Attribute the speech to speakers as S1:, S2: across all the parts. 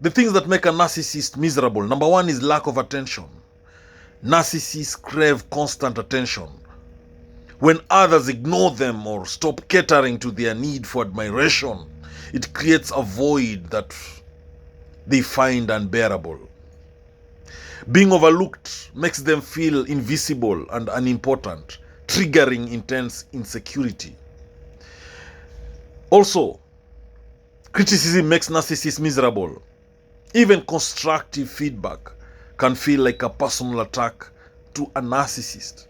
S1: The things that make a narcissist miserable: number one is lack of attention. Narcissists crave constant attention. When others ignore them or stop catering to their need for admiration, it creates a void that they find unbearable. Being overlooked makes them feel invisible and unimportant, triggering intense insecurity. Also, criticism makes narcissists miserable. Even constructive feedback can feel like a personal attack to a narcissist.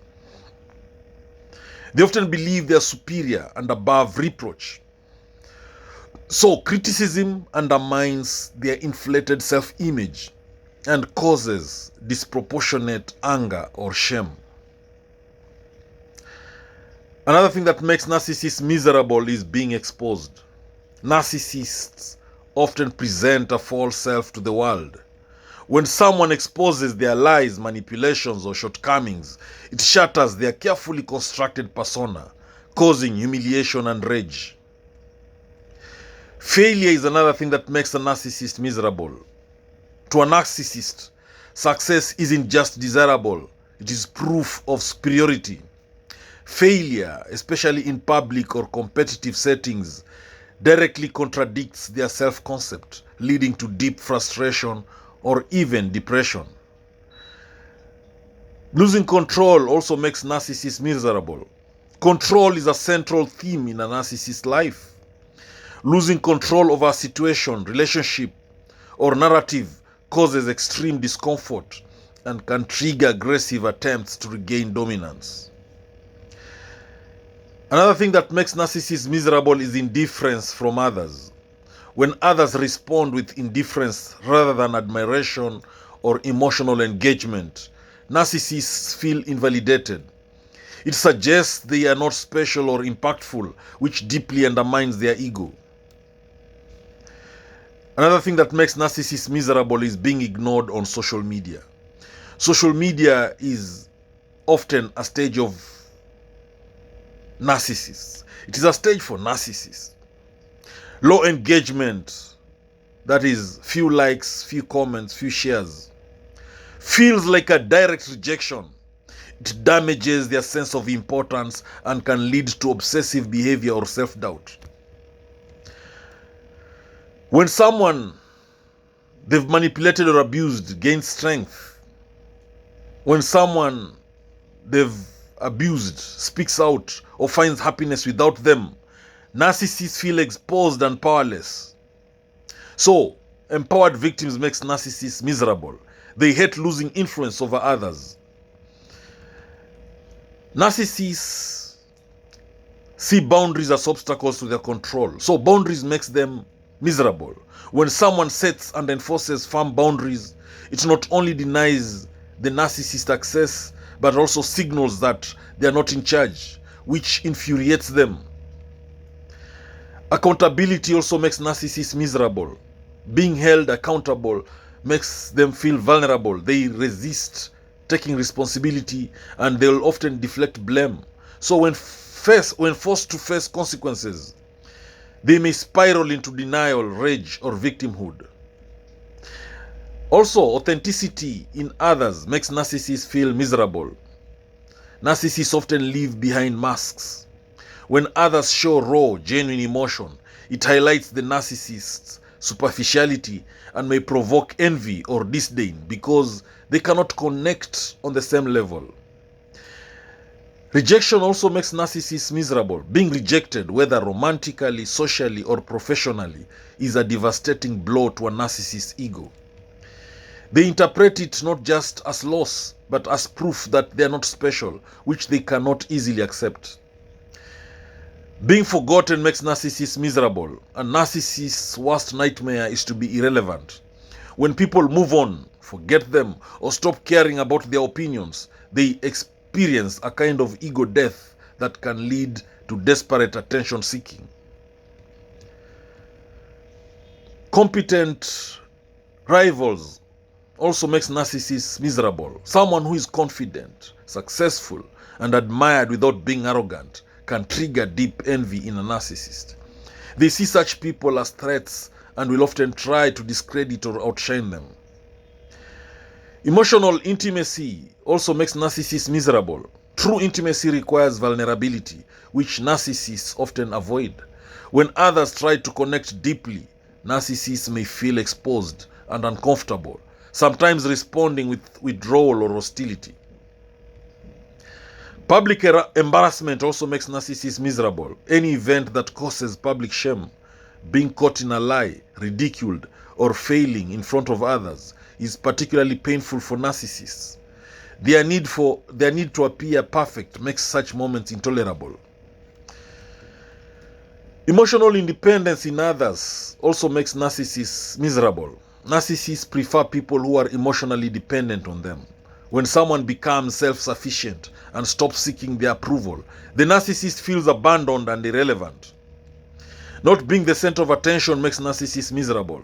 S1: They often believe they are superior and above reproach. So criticism undermines their inflated self-image and causes disproportionate anger or shame. Another thing that makes narcissists miserable is being exposed. Narcissists often present a false self to the world. When someone exposes their lies, manipulations, or shortcomings, it shatters their carefully constructed persona, causing humiliation and rage. Failure is another thing that makes a narcissist miserable. To a narcissist, success isn't just desirable, it is proof of superiority. Failure, especially in public or competitive settings, directly contradicts their self-concept, leading to deep frustration or even depression. Losing control also makes narcissists miserable. Control is a central theme in a narcissist's life. Losing control over a situation, relationship, or narrative causes extreme discomfort and can trigger aggressive attempts to regain dominance. Another thing that makes narcissists miserable is indifference from others. When others respond with indifference rather than admiration or emotional engagement, narcissists feel invalidated. It suggests they are not special or impactful, which deeply undermines their ego. Another thing that makes narcissists miserable is being ignored on social media. Social media is often a stage of narcissists. It is a stage for narcissists. Low engagement, that is, few likes, few comments, few shares, feels like a direct rejection. It damages their sense of importance and can lead to obsessive behavior or self-doubt. When someone they've manipulated or abused gains strength, when someone they've abused speaks out or finds happiness without them, narcissists feel exposed and powerless. So, empowered victims makes narcissists miserable. They hate losing influence over others. Narcissists see boundaries as obstacles to their control. So boundaries makes them miserable. When someone sets and enforces firm boundaries, it not only denies the narcissist access, but also signals that they are not in charge, which infuriates them. Accountability also makes narcissists miserable. Being held accountable makes them feel vulnerable. They resist taking responsibility and they will often deflect blame. So when forced to face consequences, they may spiral into denial, rage, or victimhood. Also, authenticity in others makes narcissists feel miserable. Narcissists often live behind masks. When others show raw, genuine emotion, it highlights the narcissist's superficiality and may provoke envy or disdain because they cannot connect on the same level. Rejection also makes narcissists miserable. Being rejected, whether romantically, socially, or professionally, is a devastating blow to a narcissist's ego. They interpret it not just as loss, but as proof that they are not special, which they cannot easily accept. Being forgotten makes narcissists miserable. A narcissist's worst nightmare is to be irrelevant. When people move on, forget them, or stop caring about their opinions, they experience a kind of ego death that can lead to desperate attention seeking. Competent rivals also makes narcissists miserable. Someone who is confident, successful, and admired without being arrogant can trigger deep envy in a narcissist. They see such people as threats and will often try to discredit or outshine them. Emotional intimacy also makes narcissists miserable. True intimacy requires vulnerability, which narcissists often avoid. When others try to connect deeply, narcissists may feel exposed and uncomfortable, sometimes responding with withdrawal or hostility. Public embarrassment also makes narcissists miserable. Any event that causes public shame, being caught in a lie, ridiculed, or failing in front of others is particularly painful for narcissists. Their need to appear perfect makes such moments intolerable. Emotional independence in others also makes narcissists miserable. Narcissists prefer people who are emotionally dependent on them. When someone becomes self-sufficient and stops seeking their approval, the narcissist feels abandoned and irrelevant. Not being the center of attention makes narcissists miserable.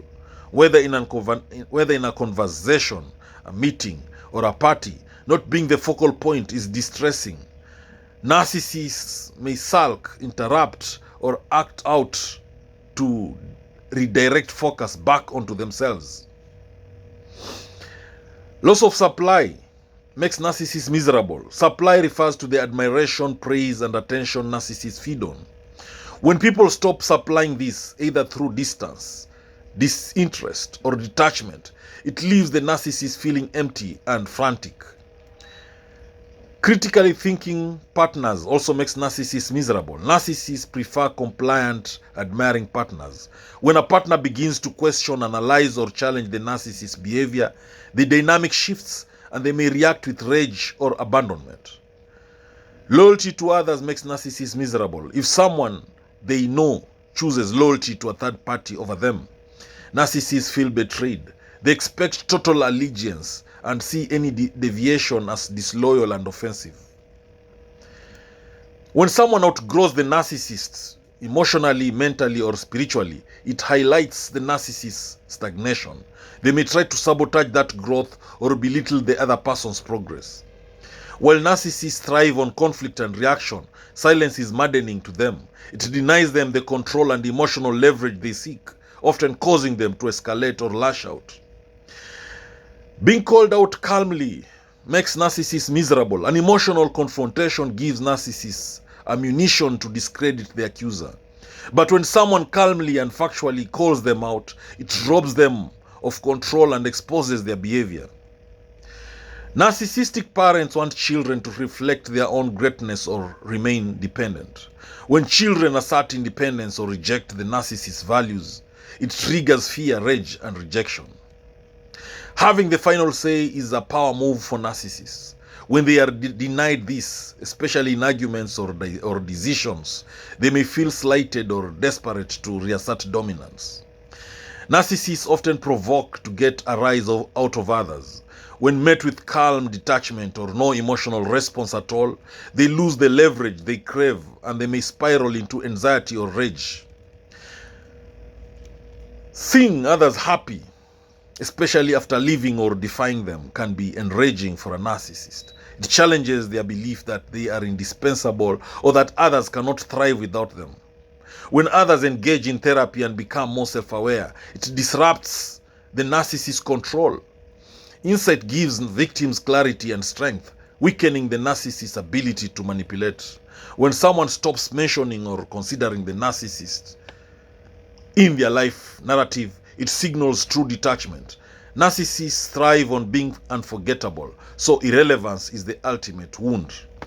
S1: Whether in a conversation, a meeting, or a party, not being the focal point is distressing. Narcissists may sulk, interrupt, or act out to redirect focus back onto themselves. Loss of supply makes narcissists miserable. Supply refers to the admiration, praise, and attention narcissists feed on. When people stop supplying this, either through distance, disinterest, or detachment, it leaves the narcissist feeling empty and frantic. Critically thinking partners also makes narcissists miserable. Narcissists prefer compliant, admiring partners. When a partner begins to question, analyze, or challenge the narcissist's behavior, the dynamic shifts and they may react with rage or abandonment. Loyalty to others makes narcissists miserable. If someone they know chooses loyalty to a third party over them, narcissists feel betrayed. They expect total allegiance and see any deviation as disloyal and offensive. When someone outgrows the narcissist, emotionally, mentally, or spiritually, it highlights the narcissist's stagnation. They may try to sabotage that growth or belittle the other person's progress. While narcissists thrive on conflict and reaction, silence is maddening to them. It denies them the control and emotional leverage they seek, often causing them to escalate or lash out. Being called out calmly makes narcissists miserable. An emotional confrontation gives narcissists ammunition to discredit the accuser. But when someone calmly and factually calls them out, it robs them of control and exposes their behavior. Narcissistic parents want children to reflect their own greatness or remain dependent. When children assert independence or reject the narcissist's values, it triggers fear, rage, and rejection. Having the final say is a power move for narcissists. When they are denied this, especially in arguments or decisions, they may feel slighted or desperate to reassert dominance. Narcissists often provoke to get a rise out of others. When met with calm detachment or no emotional response at all, they lose the leverage they crave and they may spiral into anxiety or rage. Seeing others happy, especially after leaving or defying them, can be enraging for a narcissist. It challenges their belief that they are indispensable or that others cannot thrive without them. When others engage in therapy and become more self-aware, it disrupts the narcissist's control. Insight gives victims clarity and strength, weakening the narcissist's ability to manipulate. When someone stops mentioning or considering the narcissist in their life narrative, it signals true detachment. Narcissists thrive on being unforgettable, so irrelevance is the ultimate wound.